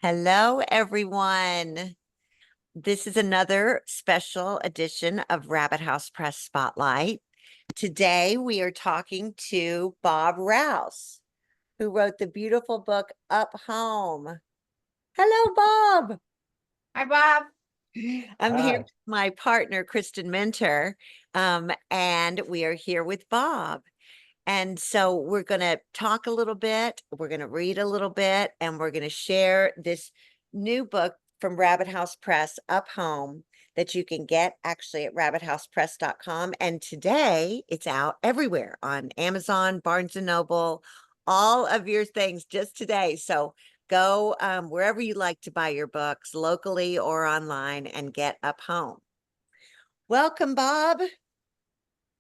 Hello, everyone. This is another special edition of Rabbit House Press Spotlight. Today, we are talking to Bob Rouse, who wrote the beautiful book Up Home. Hello, Bob. Hi, Bob. I'm here Hi. with my partner, Kristin Mentor, and we are here with Bob. And so we're going to talk a little bit, we're going to read a little bit, and we're going to share this new book from Rabbit House Press, Up Home, that you can get actually at rabbithousepress.com. And today it's out everywhere on Amazon, Barnes and Noble, all of your things just today. So go wherever you like to buy your books, locally or online, and get Up Home. Welcome, Bob.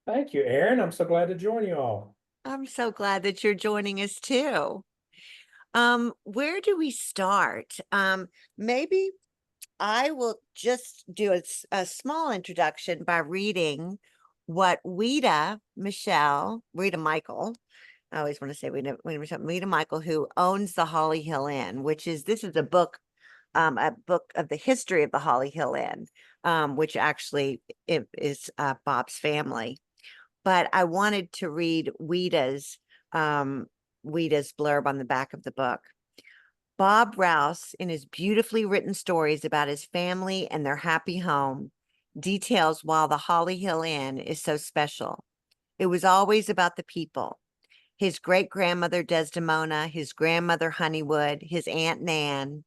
Thank you, Erin. I'm so glad to join you all. I'm so glad that you're joining us too. Where do we start? Maybe I will just do a small introduction by reading what Rita Michael, I always want to say Rita Michael, who owns the Holly Hill Inn, this is a book of the history of the Holly Hill Inn, which actually is Bob's family. But I wanted to read Ouida's blurb on the back of the book. Bob Rouse, in his beautifully written stories about his family and their happy home, details why the Holly Hill Inn is so special. It was always about the people. His great-grandmother Desdemona, his grandmother Honeywood, his Aunt Nan,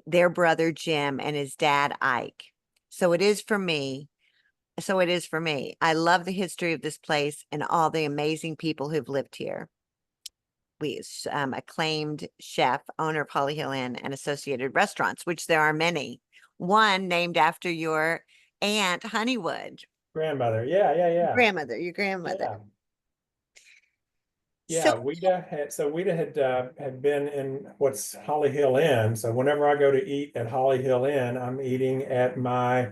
their brother Jim, and his dad Ike. So it is for me. I love the history of this place and all the amazing people who've lived here. We acclaimed chef, owner of Holly Hill Inn and associated restaurants, which there are many. One named after your aunt Honeywood. Grandmother. Yeah. Your grandmother. Yeah, So Ouida had been in what's Holly Hill Inn. So whenever I go to eat at Holly Hill Inn, I'm eating at my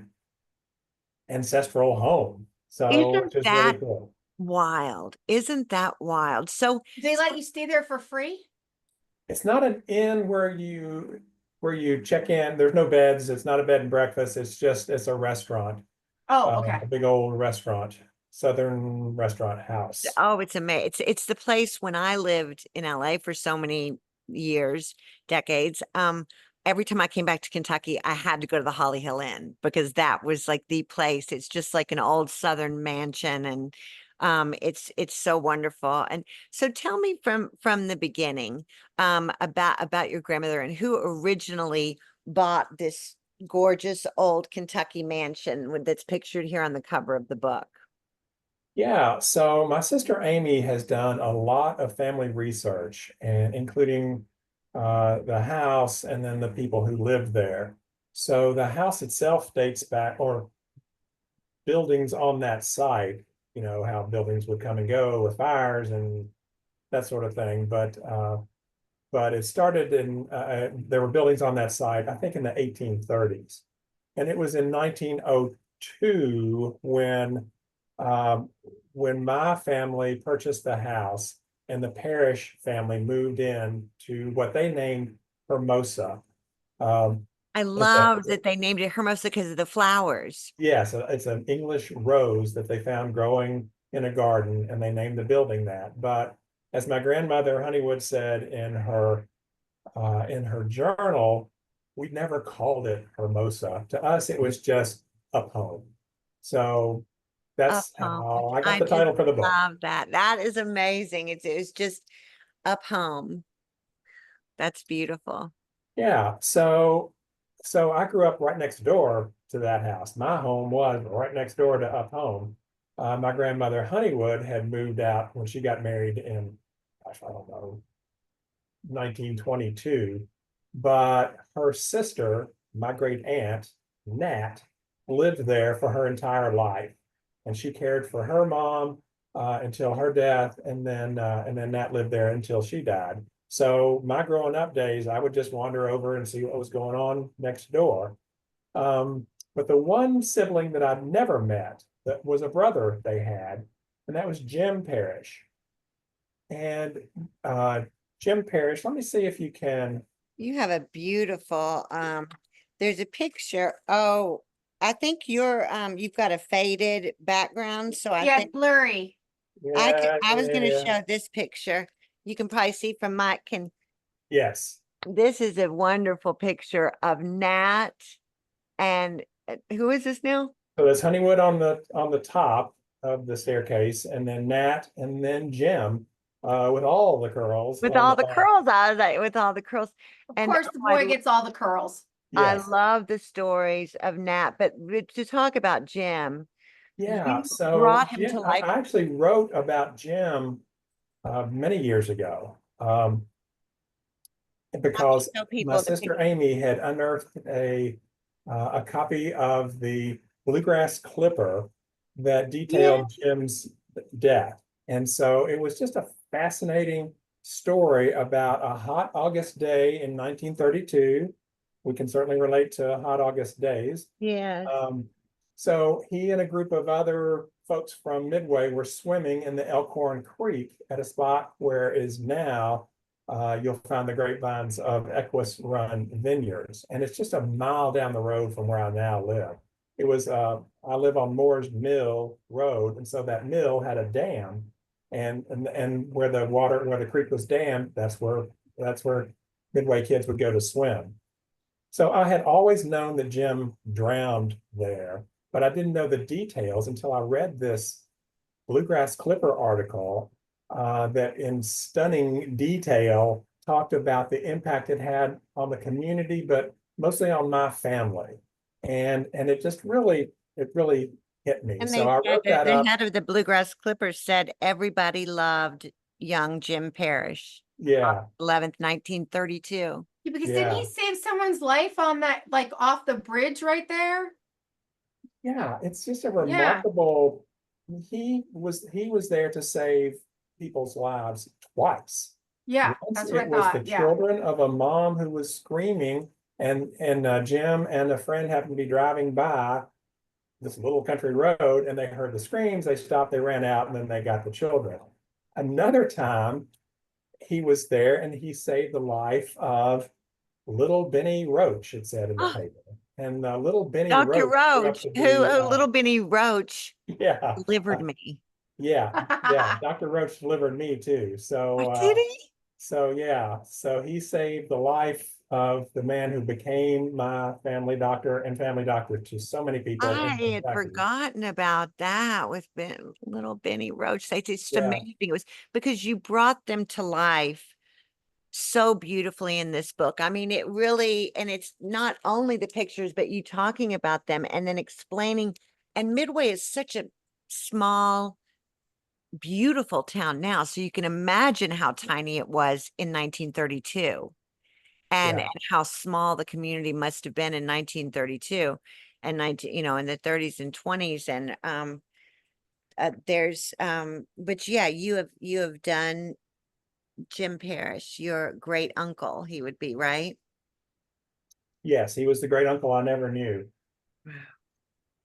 ancestral home. So isn't which is really that cool. wild? Isn't that wild? So Do they let you stay there for free? It's not an inn where you check in. There's no beds. It's not a bed and breakfast. It's a restaurant. Oh, okay. A big old restaurant, Southern restaurant house. oh, it's amazing. It's the place when I lived in LA for so many years, decades. Every time I came back to Kentucky, I had to go to the Holly Hill Inn because that was like the place. It's just like an old Southern mansion, and it's so wonderful. And so tell me from the beginning about your grandmother and who originally bought this gorgeous old Kentucky mansion that's pictured here on the cover of the book. Yeah, so my sister Amy has done a lot of family research, and including the house and then the people who lived there. So the house itself dates back, or buildings on that site, how buildings would come and go with fires and that sort of thing. But it started there were buildings on that site, I think in the 1830s. And it was in 1902 when my family purchased the house and the Parrish family moved in to what they named Hermosa. I It's a, love that they named it Hermosa because of the flowers. yeah, so it's an English rose that they found growing in a garden, and they named the building that. But as my grandmother Honeywood said in her journal, we never called it Hermosa. To us, it was just Up Home. So Up that's home. how I got I the just title for the book. love that. That is amazing. It's just up home. That's beautiful. Yeah. So I grew up right next door to that house. My home was right next door to Up Home. My grandmother Honeywood had moved out when she got married in, gosh, I don't know, 1922. But her sister, my great aunt, Nat, lived there for her entire life. And she cared for her mom until her death, and then Nat lived there until she died. So my growing up days, I would just wander over and see what was going on next door. But the one sibling that I've never met that was a brother they had, and that was Jim Parrish. And Jim Parrish, let me see if you can You have a beautiful, there's a picture. Oh, I think you've got a faded background, so I Yeah, think blurry. I was gonna Yeah. show this picture. You can probably see from Mike Yes. this is a wonderful picture of Nat and who is this now? So there's Honeywood on the top of the staircase, and then Nat, and then Jim, with all the curls With on all the the bottom. curls, I was like, with all the curls. Of And course, the oh, boy gets all the curls. I Yes. love the stories of Nat, but to talk about Jim, Yeah. you So brought him Jim, to I life. I actually wrote about Jim many years ago. Because Show my people the sister picture. Amy had unearthed a copy of the Bluegrass Clipper that Yeah. detailed Jim's death. And so it was just a fascinating story about a hot August day in 1932. We can certainly relate to hot August days. Yes. So he and a group of other folks from Midway were swimming in the Elkhorn Creek at a spot where is now you'll find the grapevines of Equus Run Vineyards. And it's just a mile down the road from where I now live. It was, I live on Moore's Mill Road. And so that mill had a dam. And where the creek was dammed, that's where Midway kids would go to swim. So I had always known that Jim drowned there, but I didn't know the details until I read this Bluegrass Clipper article that in stunning detail talked about the impact it had on the community, but mostly on my family. And it really hit me. And So they I said wrote that that the up. head of the Bluegrass Clippers said everybody loved young Jim Parrish, Yeah, 11th, 1932. Yeah, because didn't yeah, he save someone's life on that, like off the bridge right there? yeah. It's just a Yeah. remarkable. He was there to save people's lives twice. Yeah, Once that's what it I was the thought. Yeah. children of a mom who was screaming, and Jim and a friend happened to be driving by this little country road, and they heard the screams. They stopped, they ran out, and then they got the children. Another time, he was there and he saved the life of little Benny Roach. It said in the paper, and little Benny Dr. Roach grew up Roach, to who be little Benny Roach yeah, delivered me. yeah, yeah. Dr. Roach delivered me too. Oh, did he? So yeah, so he saved the life of the man who became my family doctor and family doctor to so many people I in had Kentucky. forgotten about that with little Benny Roach. It's just Yeah, amazing. It was because you brought them to life so beautifully in this book. I mean, it really, and it's not only the pictures, but you talking about them and then explaining. And Midway is such a small, beautiful town now. So you can imagine how tiny it was in 1932 and yeah, how small the community must have been in 1932 and 19, in the 30s and 20s. And but yeah, you have done Jim Parrish, your great uncle, he would be, right? yes, he was the great uncle I never knew.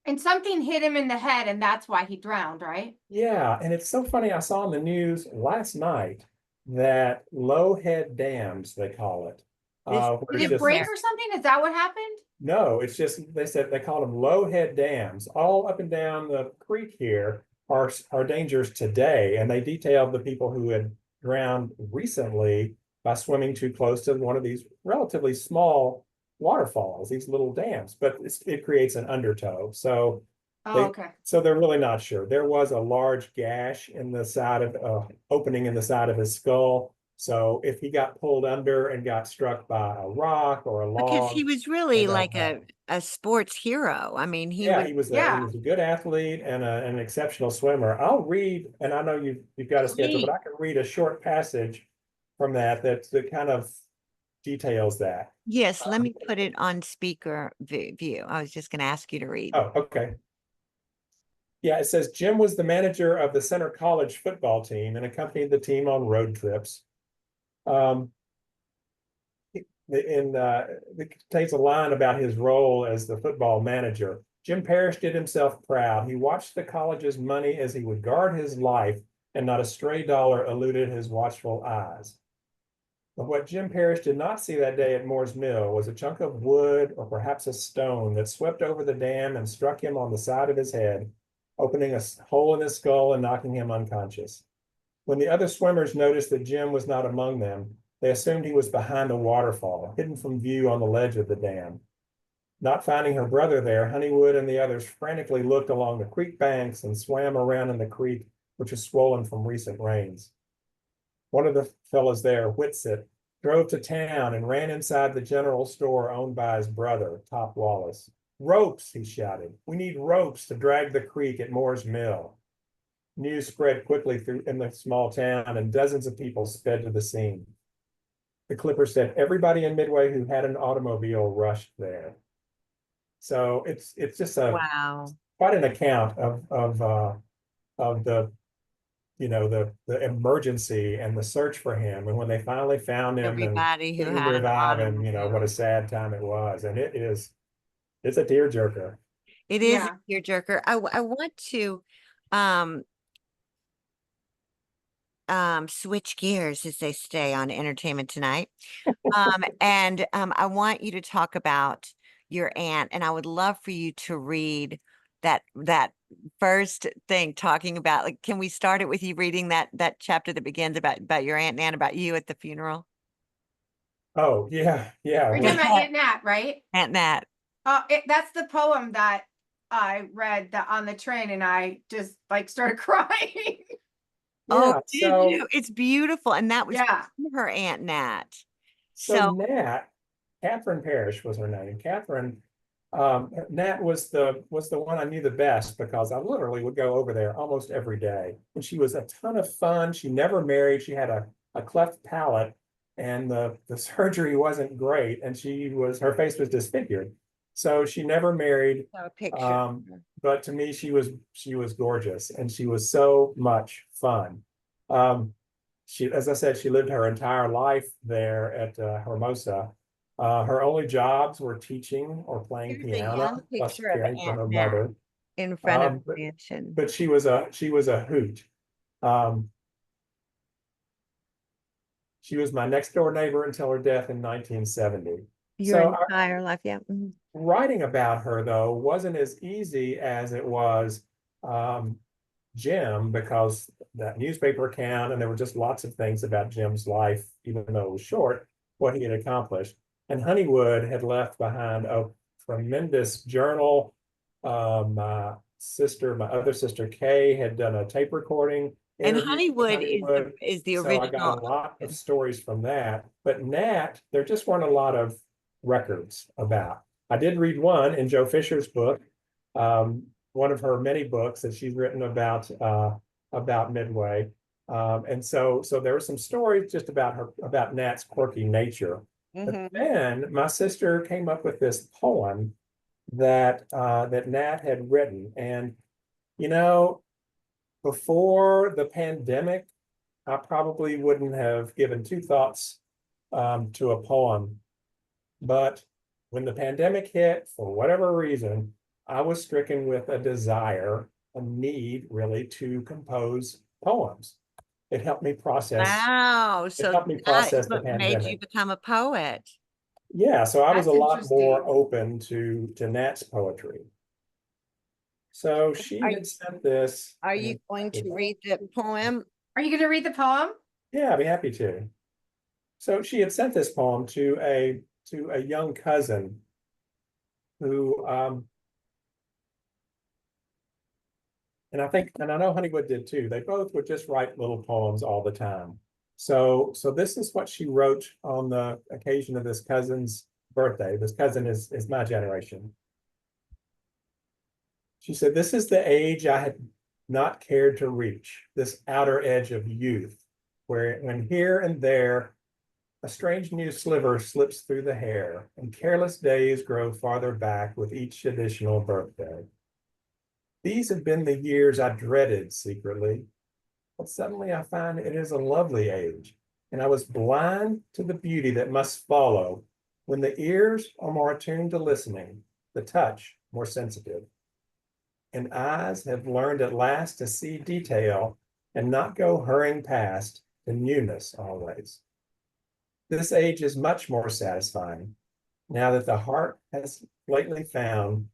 And something hit him in the head, and that's why he drowned, right? Yeah, and it's so funny. I saw in the news last night that low head dams, they call it, where Did it's Jim it just break Parrish. or something? Is that what happened? no, it's just they said they call them low head dams. All up and down the creek here are dangers today, and they detailed the people who had drowned recently by swimming too close to one of these relatively small waterfalls, these little dams. But it creates an undertow, so Oh, they okay. so they're really not sure. There was a large gash in the side of opening in the side of his skull. So if he got pulled under and got struck by a rock or a Because he log, was they really don't like know. a sports hero. I mean, he Yeah, was, he Yeah. was a good athlete and an exceptional swimmer. I'll read, and I know you've got a schedule, but please. I can read a short passage from that kind of details that. Yes, let me put it on speaker view. I was just going to ask you to read. Oh, okay. Yeah, it says Jim was the manager of the Center College football team and accompanied the team on road trips. Um, it contains a line about his role as the football manager. Jim Parrish did himself proud. He watched the college's money as he would guard his life, and not a stray dollar eluded his watchful eyes. But what Jim Parrish did not see that day at Moore's Mill was a chunk of wood or perhaps a stone that swept over the dam and struck him on the side of his head, opening a hole in his skull and knocking him unconscious. When the other swimmers noticed that Jim was not among them, they assumed he was behind a waterfall, hidden from view on the ledge of the dam. Not finding her brother there, Honeywood and the others frantically looked along the creek banks and swam around in the creek, which was swollen from recent rains. One of the fellows there, Whitsitt, drove to town and ran inside the general store owned by his brother, Top Wallace. Ropes, he shouted. We need ropes to drag the creek at Moore's Mill. News spread quickly through in the small town, and dozens of people sped to the scene. The Clipper said everybody in Midway who had an automobile rushed there. So it's just Wow. quite an account of the the emergency and the search for him, and when they finally found him and Everybody who couldn't had an revive him, what a automobile. sad time it was, and it's a tearjerker. It is Yeah. a tearjerker. I want to um switch gears, as they say on Entertainment Tonight. And I want you to talk about your aunt, and I would love for you to read that first thing, talking about, like, can we start it with you reading that chapter that begins about your aunt Nan, about you at the funeral? Oh yeah, yeah. We're Well, talking about Aunt Nat, right? Aunt Nat. That's the poem that I read on the train, and I just like started crying. Oh, yeah. did you? It's beautiful. And that was Yeah. from her Aunt Nat. So So Nat, Catherine Parrish was her name. Catherine, Nat was the one I knew the best because I literally would go over there almost every day. And she was a ton of fun. She never married. She had a cleft palate, and the surgery wasn't great, and her face was disfigured. So she never married. a picture. of Um, her. but to me, she was gorgeous, and she was so much fun. Um, as I said, she lived her entire life there at Hermosa. Her only jobs were teaching or playing Here's a young piano, plus picture of caring for Aunt her Nat mother. in front of But the mansion. she was a hoot. Um, she was my next door neighbor until her death in 1970. Your So entire life, yeah. Mhm. writing about her though wasn't as easy as it was Jim, because that newspaper account, and there were just lots of things about Jim's life, even though it was short, what he had accomplished. And Honeywood had left behind a tremendous journal. My other sister Kay, had done a tape recording And interview with Honeywood Honeywood. is the So I got original. a lot of stories from that. But Nat, there just weren't a lot of records about. I did read one in Joe Fisher's book, one of her many books that she's written about Midway. And so there were some stories just about Nat's quirky nature. But Mhm. then my sister came up with this poem that Nat had written. And you know, before the pandemic, I probably wouldn't have given two thoughts to a poem. But when the pandemic hit, for whatever reason, I was stricken with a desire, a need really, to compose poems. It helped me process, Wow. it So helped me that is process the what made you pandemic. become a poet. Yeah, so I was a That's lot more interesting. open to Nat's poetry. So she Are had sent this. are you going to read the poem? Are you going to read the poem? Yeah, I'd be happy to. So she had sent this poem to a young cousin who and I know Honeywood did too. They both would just write little poems all the time. So this is what she wrote on the occasion of this cousin's birthday. This cousin is my generation. She said, "This is the age I had not cared to reach, this outer edge of youth, where when here and there a strange new sliver slips through the hair, and careless days grow farther back with each additional birthday. These have been the years I dreaded secretly, but suddenly I find it is a lovely age, and I was blind to the beauty that must follow when the ears are more attuned to listening, the touch more sensitive, and eyes have learned at last to see detail and not go hurrying past the newness always." This age is much more satisfying now that the heart has lately found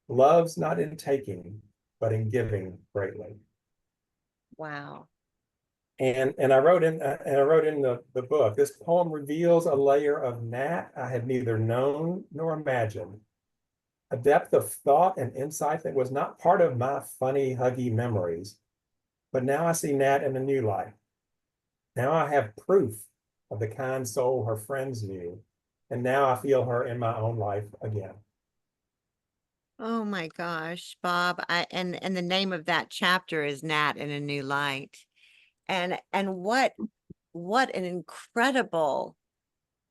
love's not in taking, but in giving greatly. Wow. And I wrote in the book, this poem reveals a layer of Nat I had neither known nor imagined, a depth of thought and insight that was not part of my funny, huggy memories. But now I see Nat in a new light. Now I have proof of the kind soul her friends knew, and now I feel her in my own life again. Oh my gosh, Bob. And the name of that chapter is Nat in a New Light. And what an incredible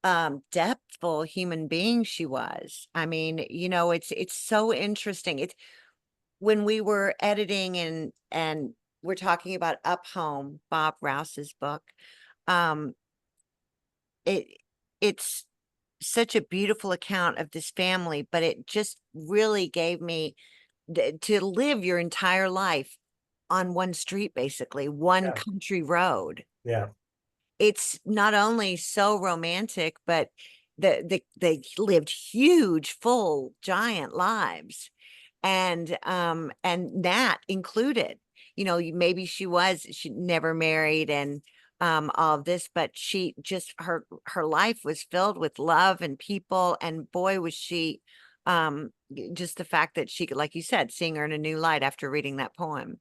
depthful human being she was. I mean, it's so interesting. It's when we were editing and we're talking about Up Home, Bob Rouse's book. Um, it it's such a beautiful account of this family, but it just really gave me to live your entire life on one street, basically, one Yeah. country road. Yeah. It's not only so romantic, but they lived huge, full, giant lives. And Nat included. Maybe she never married and all of this, but she just her life was filled with love and people, and boy was she just the fact that she could, like you said, seeing her in a new light after reading that poem.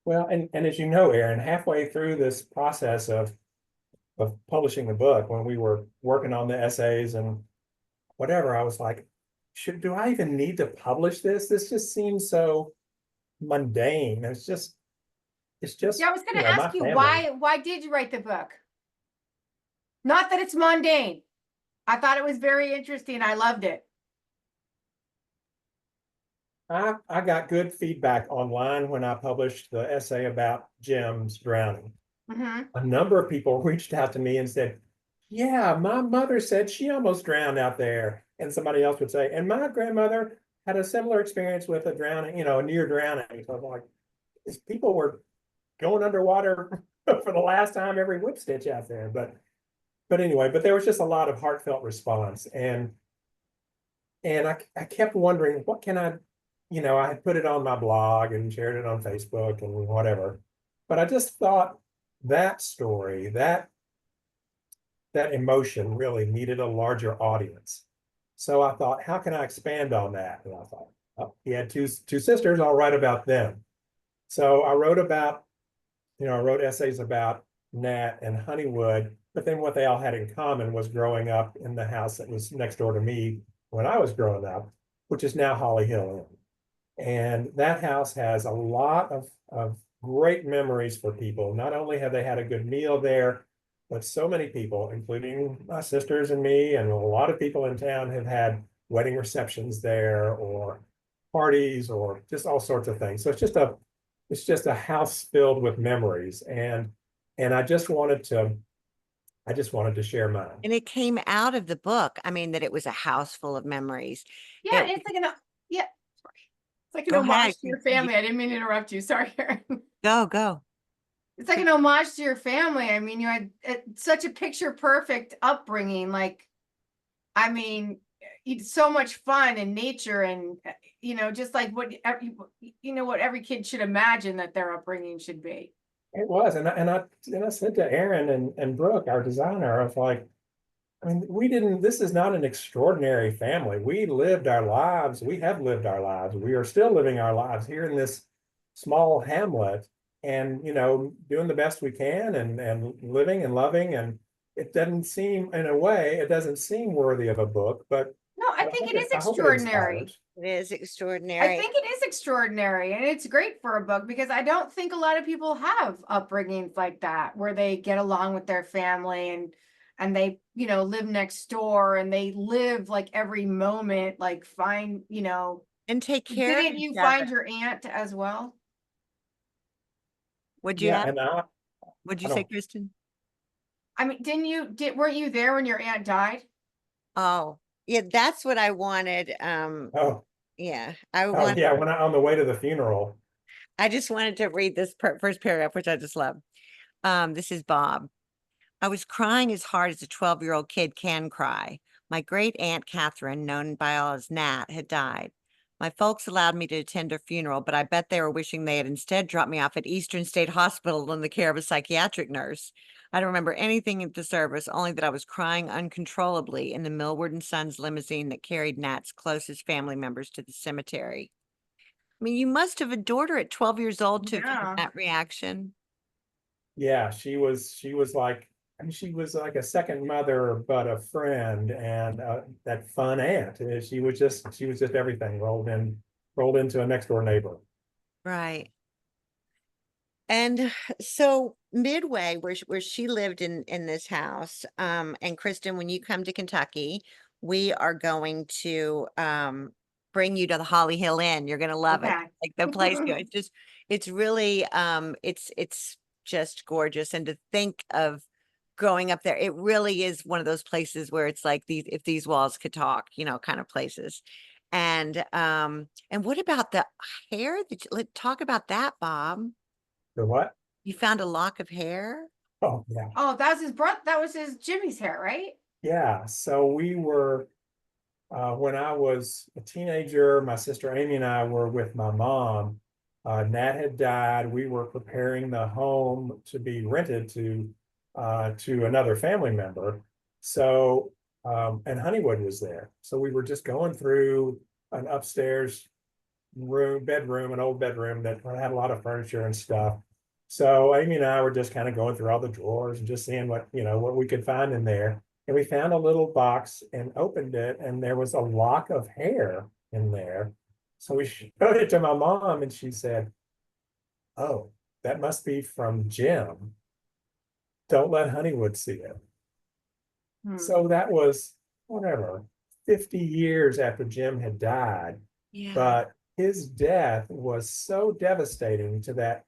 Well, and as you know, Erin, halfway through this process of publishing the book, when we were working on the essays and whatever, I was like, do I even need to publish this? This just seems so mundane. It's Yeah, just, I was going to my ask you family. why did you write the book? Not that it's mundane. I thought it was very interesting. I loved it. I got good feedback online when I published the essay about Jim's drowning. Mm-hmm. A number of people reached out to me and said, yeah, my mother said she almost drowned out there. And somebody else would say, and my grandmother had a similar experience with a drowning, a near drowning. So I'm like, people were going underwater for the last time every whip stitch out there. But anyway, but there was just a lot of heartfelt response. And I kept wondering, what can I had put it on my blog and shared it on Facebook and whatever. But I just thought that story, that emotion really needed a larger audience. So I thought, how can I expand on that? And I thought, oh, he had two sisters, I'll write about them. So I wrote essays about Nat and Honeywood, but then what they all had in common was growing up in the house that was next door to me when I was growing up, which is now Holly Hill Inn. And that house has a lot of great memories for people. Not only have they had a good meal there, but so many people, including my sisters and me, and a lot of people in town have had wedding receptions there or parties or just all sorts of things. So it's just a house filled with memories. And I just wanted to share mine. And it came out of the book. I mean, that it was a house full of memories. Yeah, It it's like yeah. It's like an Go ahead. homage to your family. I didn't mean to interrupt you. Sorry, Erin. Go. It's like an homage to your family. I mean, you had such a picture perfect upbringing. Like, I mean, it's so much fun and nature and, just like what every kid should imagine that their upbringing should be. It was. And I said to Erin and Brooke, our designer, I was like, I mean, this is not an extraordinary family. We lived our lives. We have lived our lives. We are still living our lives here in this small hamlet and, doing the best we can and living and loving. And it doesn't seem worthy of a book, but No, I think it is I hope it extraordinary. inspires. It is I extraordinary. think it is extraordinary and it's great for a book because I don't think a lot of people have upbringings like that where they get along with their family and they, live next door and they live like every moment, like And take care of didn't each you other. find your aunt as well? Would you Yeah, have? and Would I you say, don't. Kristin? I mean, weren't you there when your aunt died? Oh, yeah, that's what I wanted. Oh, Yeah, I oh want. yeah. When on the way to the funeral. I just wanted to read this first paragraph, which I just love. This is Bob. I was crying as hard as a 12-year-old kid can cry. My great aunt Catherine, known by all as Nat, had died. My folks allowed me to attend her funeral, but I bet they were wishing they had instead dropped me off at Eastern State Hospital in the care of a psychiatric nurse. I don't remember anything at the service, only that I was crying uncontrollably in the Millward and Sons limousine that carried Nat's closest family members to the cemetery. I mean, you must have adored her at 12 years old to have had Yeah. that reaction. Yeah, she was like, I mean, she was like a second mother, but a friend and that fun aunt. She was just everything rolled into a next door neighbor. Right. And so midway where she lived in this house, and Kristin, when you come to Kentucky, we are going to bring you to the Holly Hill Inn. You're gonna love it. Okay. Like the place, it's really it's just gorgeous. And to think of growing up there, it really is one of those places where it's like these, if these walls could talk, kind of places. And what about the hair that let's talk about that, Bob. The what? You found a lock of hair? Oh, yeah. Oh, that was his brother. That was his Jimmy's hair, right? Yeah. So we were when I was a teenager, my sister Amy and I were with my mom. Nat had died. We were preparing the home to be rented to another family member. So and Honeywood was there. So we were just going through an upstairs bedroom, an old bedroom that had a lot of furniture and stuff. So Amy and I were just kind of going through all the drawers and just seeing what we could find in there. And we found a little box and opened it, and there was a lock of hair in there. So we showed it to my mom, and she said, "Oh, that must be from Jim. Don't let Honeywood see it." Hmm. So that was whatever, 50 years after Jim had died. Yeah. But his death was so devastating to that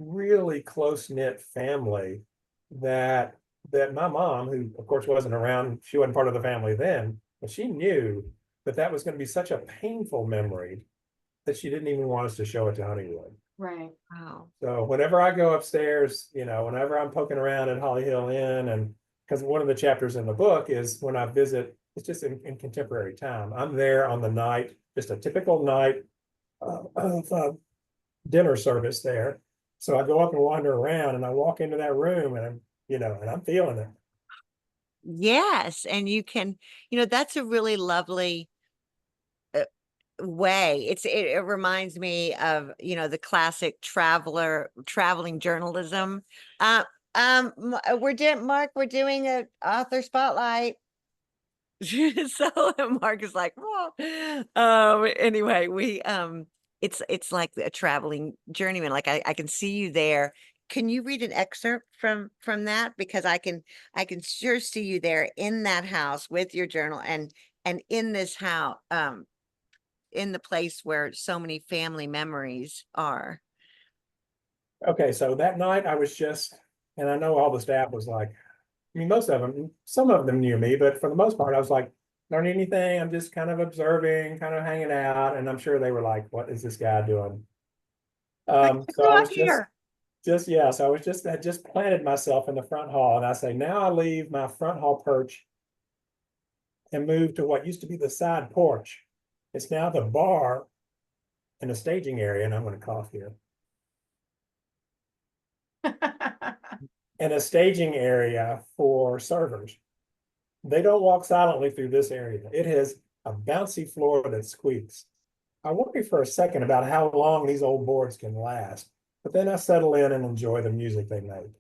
really close-knit family that my mom, who of course wasn't around, she wasn't part of the family then, but she knew that was going to be such a painful memory that she didn't even want us to show it to Honeywood. Right. Wow. So whenever I go upstairs, whenever I'm poking around at Holly Hill Inn, and because one of the chapters in the book is when I visit, it's just in contemporary time. I'm there on the night, just a typical night of dinner service there. So I go up and wander around, and I walk into that room, and I'm feeling it. Yes, and you can, that's a really lovely way. It reminds me of, the classic traveling journalism. Mark, we're doing a author spotlight. So Mark is like, well, anyway, it's like a traveling journeyman. Like I can see you there. Can you read an excerpt from that? Because I can sure see you there in that house with your journal and in this house, in the place where so many family memories are. Okay, so that night and I know all the staff was like, I mean, some of them knew me, but for the most part, I was like, learning anything. I'm just kind of observing, kind of hanging out. And I'm sure they were like, what is this guy doing? So I was yeah, so I just planted myself in the front hall, and I say, now I leave my front hall perch and move to what used to be the side porch. It's now the bar and a staging area, and I'm going to cough here. And a staging area for servers. They don't walk silently through this area. It has a bouncy floor that squeaks. I worry for a second about how long these old boards can last, but then I settle in and enjoy the music they make.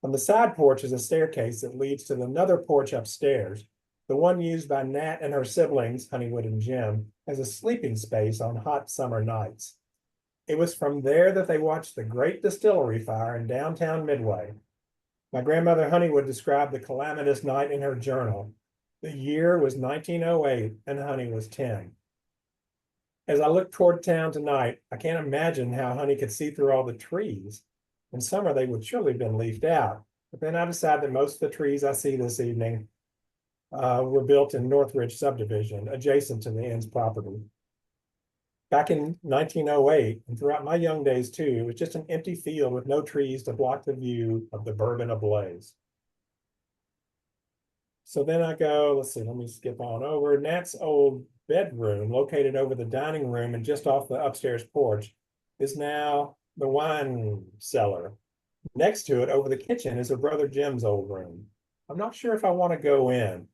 On the side porch is a staircase that leads to another porch upstairs, the one used by Nat and her siblings, Honeywood and Jim, as a sleeping space on hot summer nights. It was from there that they watched the great distillery fire in downtown Midway. My grandmother Honeywood described the calamitous night in her journal. The year was 1908, and Honey was 10. As I look toward town tonight, I can't imagine how Honey could see through all the trees. In summer, they would surely have been leafed out. But then I decide that most of the trees I see this evening were built in Northridge subdivision, adjacent to the inn's property. Back in 1908, and throughout my young days too, it was just an empty field with no trees to block the view of the bourbon ablaze. So then I go, let's see, let me skip on over. Nat's old bedroom, located over the dining room and just off the upstairs porch, is now the wine cellar. Next to it, over the kitchen, is her brother Jim's old room. I'm not sure if I want to go in.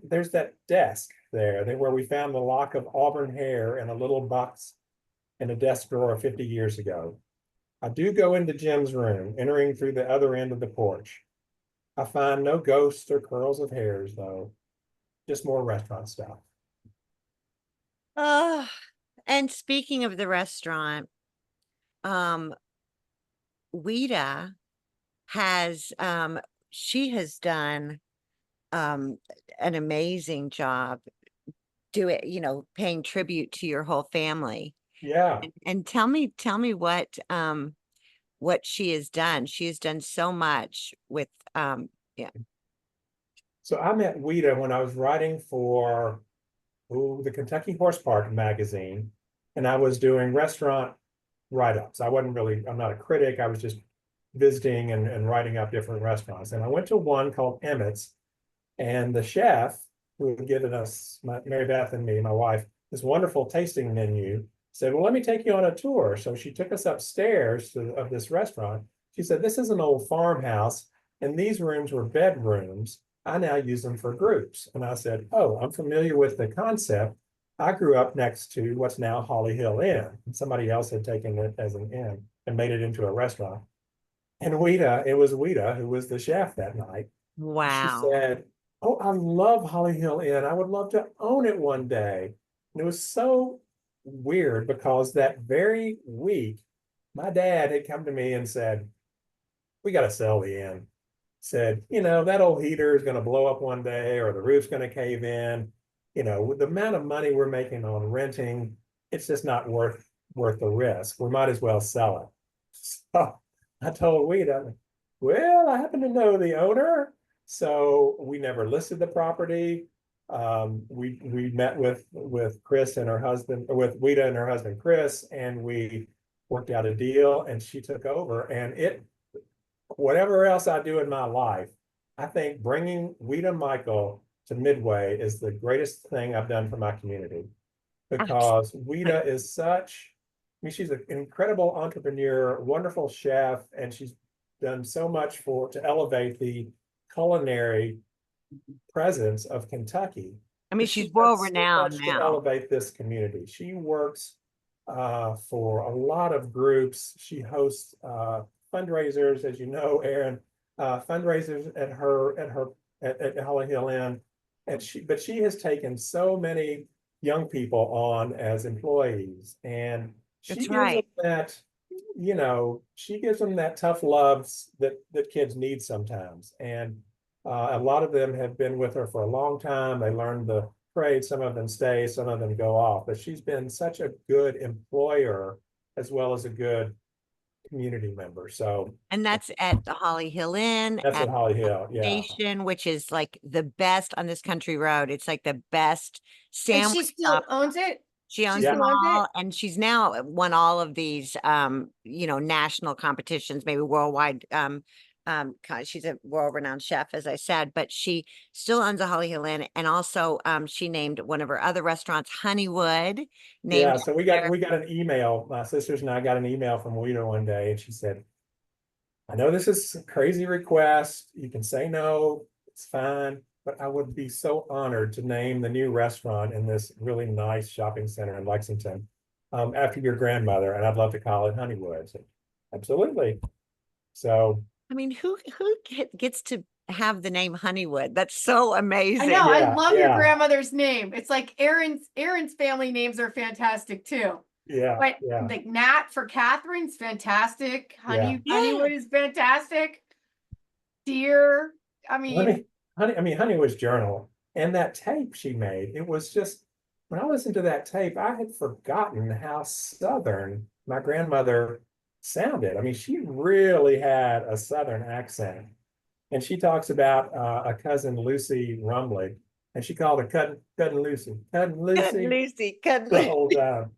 There's that desk there, where we found the lock of auburn hair in a little box in a desk drawer 50 years ago. I do go into Jim's room, entering through the other end of the porch. I find no ghosts or curls of hairs, though, just more restaurant stuff. Oh, and speaking of the restaurant, um, Weta has she has done an amazing job doing, paying tribute to your whole family. Yeah. And tell me what she has done. She has done so much with yeah. So I met Weta when I was writing for the Kentucky Horse Park magazine, and I was doing restaurant write-ups. I'm not a critic. I was just visiting and writing up different restaurants. And I went to one called Emmett's, and the chef who had given us, Mary Beth and me, my wife, this wonderful tasting menu, said, well, let me take you on a tour. So she took us upstairs of this restaurant. She said, this is an old farmhouse, and these rooms were bedrooms. I now use them for groups. And I said, oh, I'm familiar with the concept. I grew up next to what's now Holly Hill Inn. Somebody else had taken it as an inn and made it into a restaurant. And it was Weta who was the chef that night. She Wow. said, oh, I love Holly Hill Inn. I would love to own it one day. And it was so weird because that very week, my dad had come to me and said, we got to sell the inn. Said, that old heater is going to blow up one day or the roof's going to cave in. With the amount of money we're making on renting, it's just not worth the risk. We might as well sell it. So I told Weta, well, I happen to know the owner. So we never listed the property. We met with Chris and her husband, with Weta and her husband Chris, and we worked out a deal, and she took over. And whatever else I do in my life, I think bringing Weta Michael to Midway is the greatest thing I've done for my community, because Weta is she's an incredible entrepreneur, wonderful chef, and she's done so much to elevate the culinary presence of Kentucky. I mean, But she's done world so renowned much to now. elevate this community. She works for a lot of groups. She hosts fundraisers, as you know, Erin, fundraisers at Holly Hill Inn, and she has taken so many young people on as employees, and That's right. she gives them that tough love that kids need sometimes. And a lot of them have been with her for a long time. They learn the trade. Some of them stay, some of them go off. But she's been such a good employer as well as a good community member. So And that's at the Holly Hill Inn that's at at Holly Hill. Yeah. station, which is like the best on this country road. It's like the best And she sandwich still shop. owns it? She She owns Yeah. them still owns it? all, and she's now won all of these, national competitions, maybe worldwide. She's a world-renowned chef, as I said, but she still owns a Holly Hill Inn, and also she named one of her other restaurants Honeywood. Named Yeah. So we got an email. My sisters and I got an email from Weta one day, and she said, I know this is a crazy request. You can say no, it's fine, but I would be so honored to name the new restaurant in this really nice shopping center in Lexington after your grandmother, and I'd love to call it Honeywood. So, absolutely. So I mean, who gets to have the name Honeywood? That's so I amazing. know, I Yeah, love your yeah. grandmother's name. It's like Erin's family names are fantastic too. yeah, But yeah, like Nat for Catherine's fantastic. yeah. Honeywood is fantastic. Dear, I mean, Honeywood's journal and that tape she made. It was just, when I listened to that tape, I had forgotten how Southern my grandmother sounded. I mean, she really had a Southern accent. And she talks about a cousin, Lucy Rumley, and she called her cousin Lucy, Cousin Lucy, cousin the whole Lucy. time.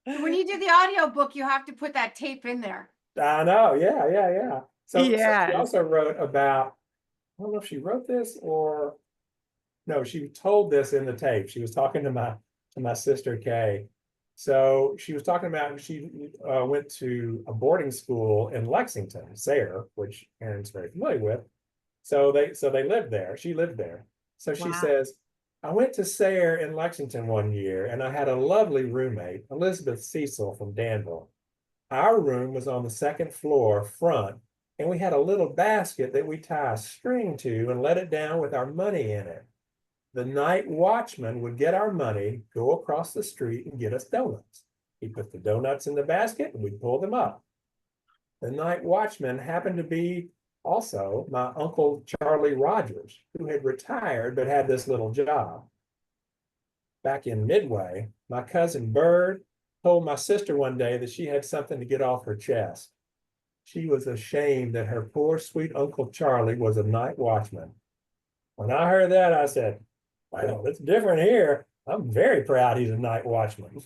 when you do the audio book, you have to put that tape in there. I know, yeah. So she Yes. also wrote about, I don't know if she wrote this or no, she told this in the tape. She was talking to my sister Kay. So she was talking about she went to a boarding school in Lexington, Sayre, which Erin's very familiar with. So they lived there. She lived there. So she Wow. says, I went to Sayre in Lexington one year, and I had a lovely roommate, Elizabeth Cecil from Danville. Our room was on the second floor front, and we had a little basket that we tie a string to and let it down with our money in it. The night watchman would get our money, go across the street, and get us donuts. He put the donuts in the basket, and we'd pull them up. The night watchman happened to be also my Uncle Charlie Rogers, who had retired but had this little job. Back in Midway, my cousin Bird told my sister one day that she had something to get off her chest. She was ashamed that her poor sweet Uncle Charlie was a night watchman. When I heard that, I said, well, it's different here. I'm very proud he's a night watchman.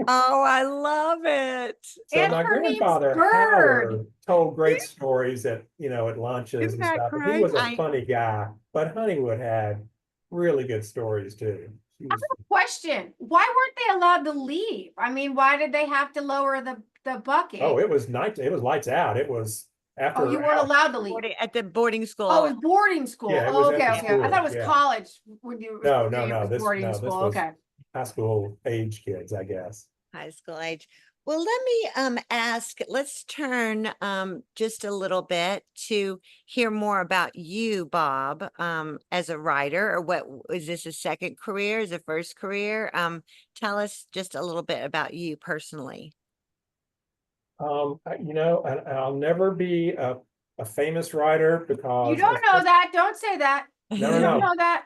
Oh, I love it. So And my her name's grandfather Bird. Howard told great stories at at lunches Isn't and that stuff. And he great? was a funny guy, but Honeywood had really good stories too. She was, Question, why weren't they allowed to leave? I mean, why did they have to lower the bucket? oh, it was night. It was lights out. It was after. Oh, you weren't allowed to leave. At the boarding school. Oh, it was boarding school. Yeah, it Oh, was at okay, the okay. I thought it was school, yeah. college when you No, saying it was boarding this school. was Okay. high school age kids, I guess. High school age. Well, let me ask, let's turn just a little bit to hear more about you, Bob, as a writer, or what is this a second career, is a first career? Tell us just a little bit about you personally. I'll never be a famous writer because You don't know that. Don't say that. No, You no, don't no. know that.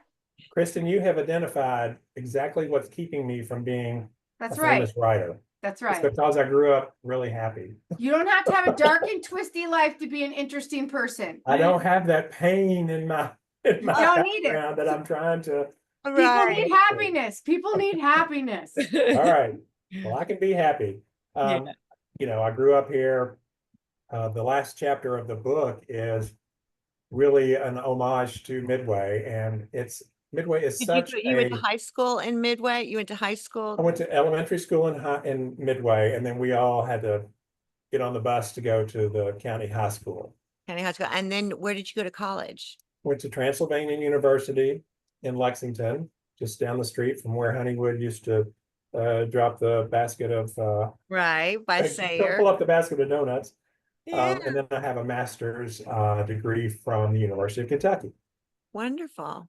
Kristin, you have identified exactly what's keeping me from being That's a right. famous writer. That's It's right. because I grew up really happy. You don't have to have a dark and twisty life to be an interesting person. I don't have that pain in my You don't need it. background that I'm trying to. People need happiness. People need happiness. All right. Well, I can be happy. Yeah. I grew up here. The last chapter of the book is really an homage to Midway, and Midway is such You went to high school in Midway? You went to high school? I went to elementary school in Midway, and then we all had to get on the bus to go to the county high school. County high school. And then where did you go to college? Went to Transylvania University in Lexington, just down the street from where Honeywood used to drop the basket of Right, by Sayre. pull up the basket of donuts. Yeah, And then I have a master's degree from the University of Kentucky. wonderful.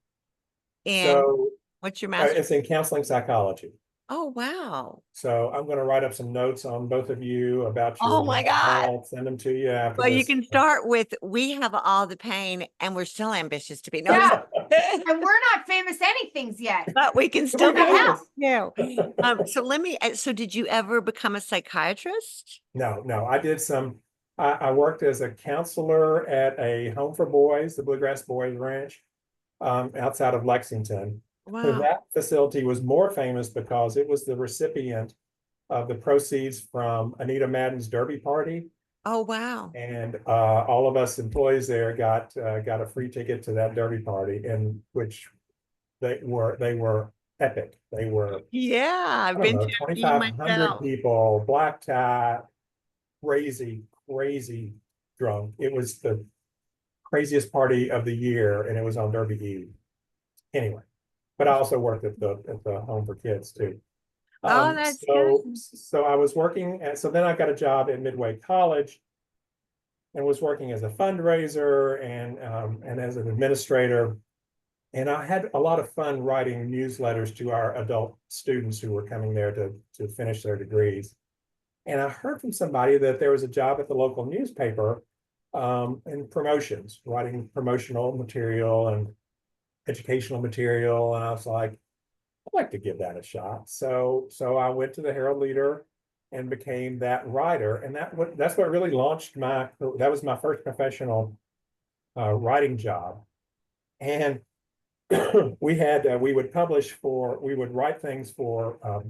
And So what's your master's? it's in counseling psychology. Oh, wow. So I'm going to write up some notes on both of you about your Oh my God. I'll send them to you after Well, you this. can start with, we have all the pain and we're still ambitious to be. No, Yeah. And we're not famous anythings yet. but we can still We're be famous. happy. So did you ever become a psychiatrist? No, I did I worked as a counselor at a home for boys, the Bluegrass Boys Ranch, outside of Lexington. Wow. That facility was more famous because it was the recipient of the proceeds from Anita Madden's Derby party. Oh, wow. And all of us employees there got a free ticket to that Derby party, in which they were epic. They were, Yeah, I I've don't been know, to a few 2,500 myself. people, black tie, crazy drunk. It was the craziest party of the year, and it was on Derby Eve. Anyway, but I also worked at the home for kids too. Oh, that's good. So I was working so then I got a job at Midway College and was working as a fundraiser and as an administrator. And I had a lot of fun writing newsletters to our adult students who were coming there to finish their degrees. And I heard from somebody that there was a job at the local newspaper in promotions, writing promotional material and educational material. And I was like, I'd like to give that a shot. So I went to the Herald Leader and became that writer. And that's what really launched that was my first professional writing job. And we would write things for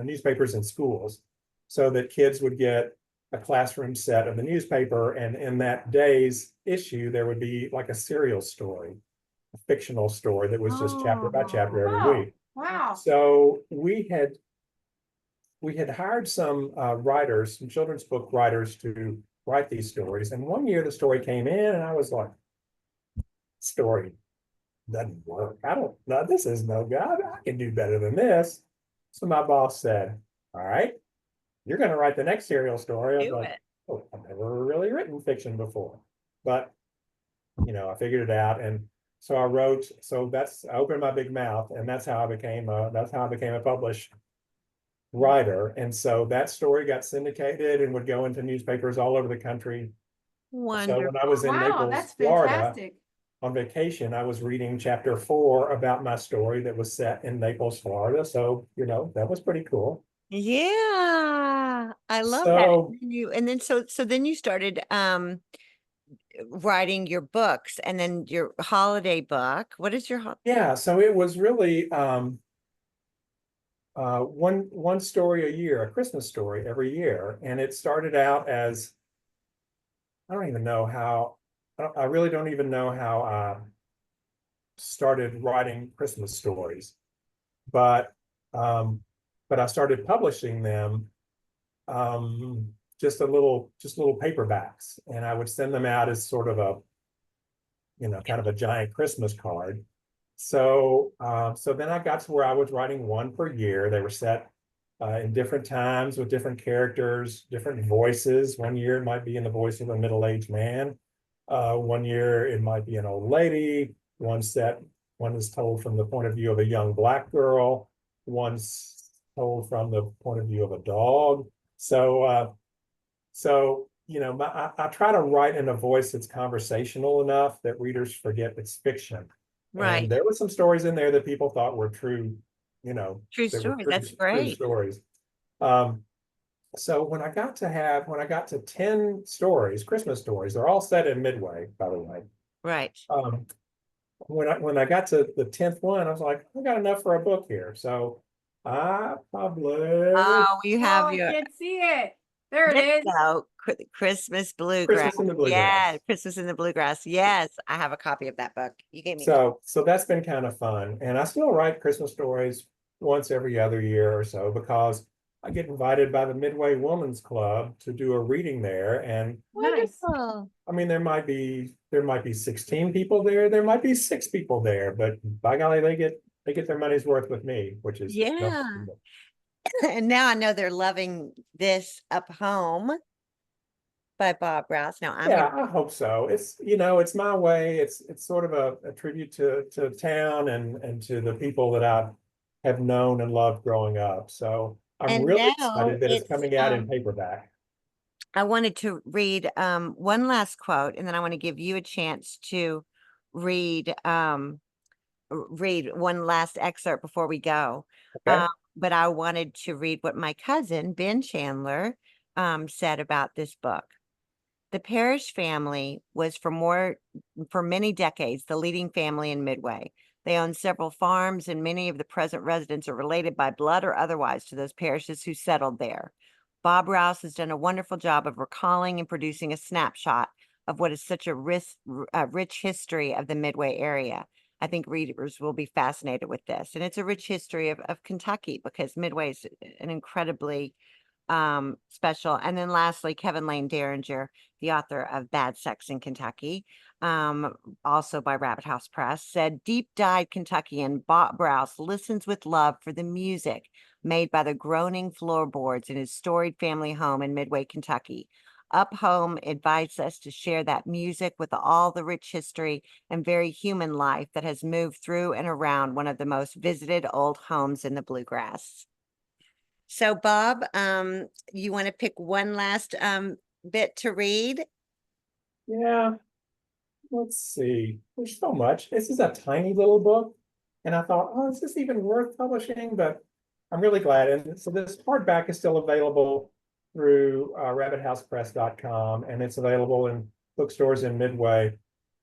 newspapers in schools so that kids would get a classroom set of the newspaper. And in that day's issue, there would be like a serial story. fictional story that was just chapter by chapter every Oh, week. wow. So we had hired some writers, some children's book writers to write these stories. And one year the story came in and I was like, story doesn't work. I don't know. This is no good. I can do better than this. So my boss said, all right, you're going to write the next serial story. I was Do like, it. oh, I've never really written fiction before. But, I figured it out. And so I opened my big mouth and that's how I became a published writer. And so that story got syndicated and would go into newspapers all over the country. So when I was Wonderful. in Wow, Naples, that's Florida, fantastic. on vacation, I was reading chapter 4 about my story that was set in Naples, Florida. So, that was pretty cool. Yeah, I love that. So, So then you started writing your books and then your holiday book. What is your yeah, so it was really one story a year, a Christmas story every year. And it started out as, I don't even know how, I really don't even know how I started writing Christmas stories, but um, I started publishing them, um, just little paperbacks, and I would send them out as sort of a, kind of a giant Christmas card. So then I got to where I was writing one per year. They were set in different times with different characters, different voices. One year it might be in the voice of a middle-aged man. One year it might be an old lady. One is told from the point of view of a young Black girl. One's told from the point of view of a dog. I try to write in a voice that's conversational enough that readers forget it's fiction. And right? there were some stories in there that people thought were true, True that were story. That's true great. stories. Um, so when I got to 10 stories, Christmas stories, they're all set in Midway, by the way. Right. When I got to the 10th one, I was like, I got enough for a book here. So I published Oh, you Oh, have I your can't see it. There it there is. you go. Christmas Bluegrass. Christmas in the Yeah, Bluegrass. Christmas in the Bluegrass. Yes, I have a copy of that book. You gave me. So that's been kind of fun. And I still write Christmas stories once every other year or so because I get invited by the Midway Women's Club to do a reading there. And Nice. Wonderful. I mean, there might be 16 people there, there might be 6 people there, but by golly, they get their money's worth with me, which is no. Yeah. And now I know they're loving this Up Home by Bob Rouse. Now I'm Yeah, gonna I hope so. It's my way. It's sort of a tribute to town and to the people that I have known and loved growing up. So I'm and really now excited that it's it's coming out in paperback. I wanted to read one last quote and then I want to give you a chance to read read one last excerpt before we go. Okay. But I wanted to read what my cousin Ben Chandler said about this book. The Parrish family was for many decades the leading family in Midway. They own several farms, and many of the present residents are related by blood or otherwise to those parishes who settled there. Bob Rouse has done a wonderful job of recalling and producing a snapshot of what is such a rich history of the Midway area. I think readers will be fascinated with this. And it's a rich history of Kentucky because Midway is an incredibly special. And then lastly, Kevin Lane Derringer, the author of Bad Sex in Kentucky, also by Rabbit House Press, said deep-dyed Kentuckian Bob Rouse listens with love for the music made by the groaning floorboards in his storied family home in Midway, Kentucky. Up Home invites us to share that music with all the rich history and very human life that has moved through and around one of the most visited old homes in the Bluegrass. So Bob, you want to pick one last bit to read? Yeah, let's see. There's so much. This is a tiny little book. And I thought, oh, is this even worth publishing? But I'm really glad. And so this hardback is still available through rabbithousepress.com, and it's available in bookstores in Midway.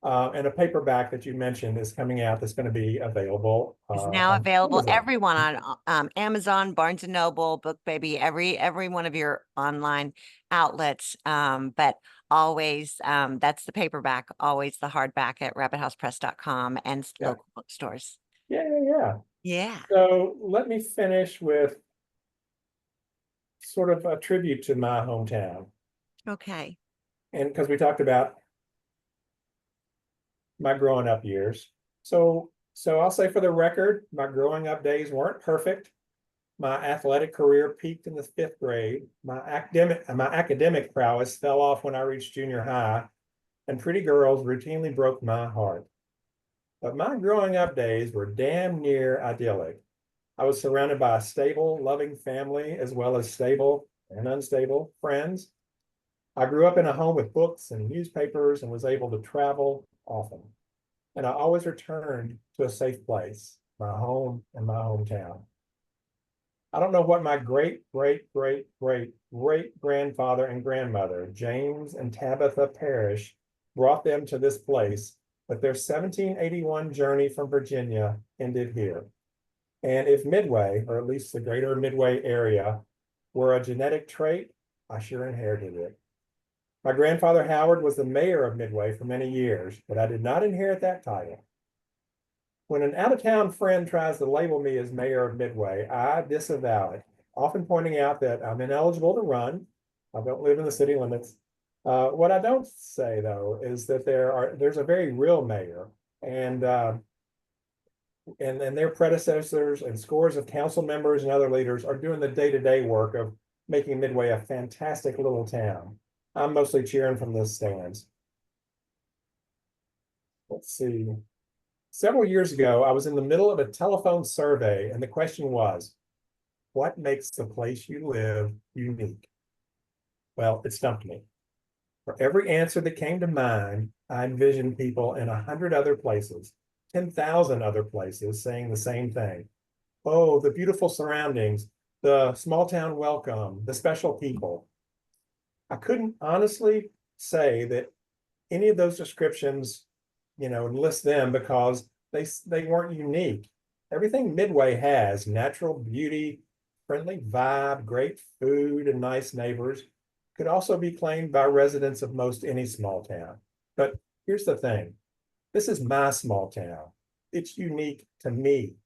And a paperback that you mentioned is coming out that's going to be available Is now on available Amazon. everyone on Amazon, Barnes and Noble, BookBaby, every one of your online outlets. But always that's the paperback, always the hardback at rabbithousepress.com and Yeah, local bookstores. yeah. Yeah. So let me finish with sort of a tribute to my hometown. Okay. And because we talked about my growing up years. So I'll say for the record, my growing up days weren't perfect. My athletic career peaked in the 5th grade. My academic prowess fell off when I reached junior high, and pretty girls routinely broke my heart. But my growing up days were damn near idyllic. I was surrounded by a stable, loving family, as well as stable and unstable friends. I grew up in a home with books and newspapers and was able to travel often. And I always returned to a safe place, my home and my hometown. I don't know what my great grandfather and grandmother, James and Tabitha Parrish, brought them to this place, but their 1781 journey from Virginia ended here. And if Midway, or at least the greater Midway area, were a genetic trait, I sure inherited it. My grandfather Howard was the mayor of Midway for many years, but I did not inherit that title. When an out-of-town friend tries to label me as mayor of Midway, I disavow it, often pointing out that I'm ineligible to run. I don't live in the city limits. What I don't say, though, is that there's a very real mayor, and their predecessors and scores of council members and other leaders are doing the day-to-day work of making Midway a fantastic little town. I'm mostly cheering from the stands. Let's see. Several years ago, I was in the middle of a telephone survey, and the question was, what makes the place you live unique? Well, it stumped me. For every answer that came to mind, I envisioned people in 100 other places, 10,000 other places saying the same thing. Oh, the beautiful surroundings, the small town welcome, the special people. I couldn't honestly say that any of those descriptions, list them because they weren't unique. Everything Midway has, natural beauty, friendly vibe, great food, and nice neighbors, could also be claimed by residents of most any small town. But here's the thing. This is my small town. It's unique to me.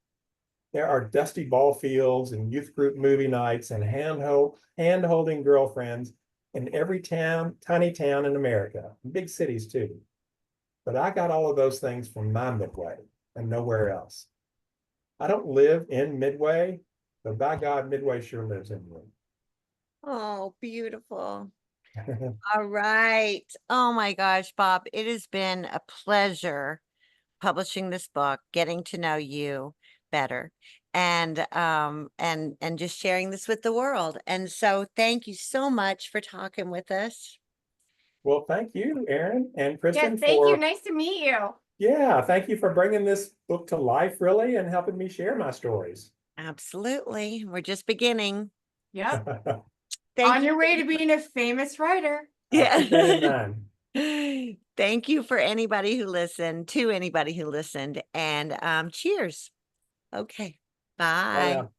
There are dusty ball fields and youth group movie nights and hand-holding girlfriends in every tiny town in America, big cities too. But I got all of those things from my Midway and nowhere else. I don't live in Midway, but by God, Midway sure lives in me. Oh, beautiful. All right. Oh my gosh, Bob, it has been a pleasure publishing this book, getting to know you better, and just sharing this with the world. And so thank you so much for talking with us. Well, thank you, Erin and Yeah, Kristin, thank you. Nice to meet you. thank you for bringing this book to life, really, and helping me share my stories. Absolutely. We're just beginning. Yep. Thank On you. your way to being a famous writer. I'll keep that in Yeah. mind. Thank you for anybody who listened, and cheers. Okay. Bye Bye. now.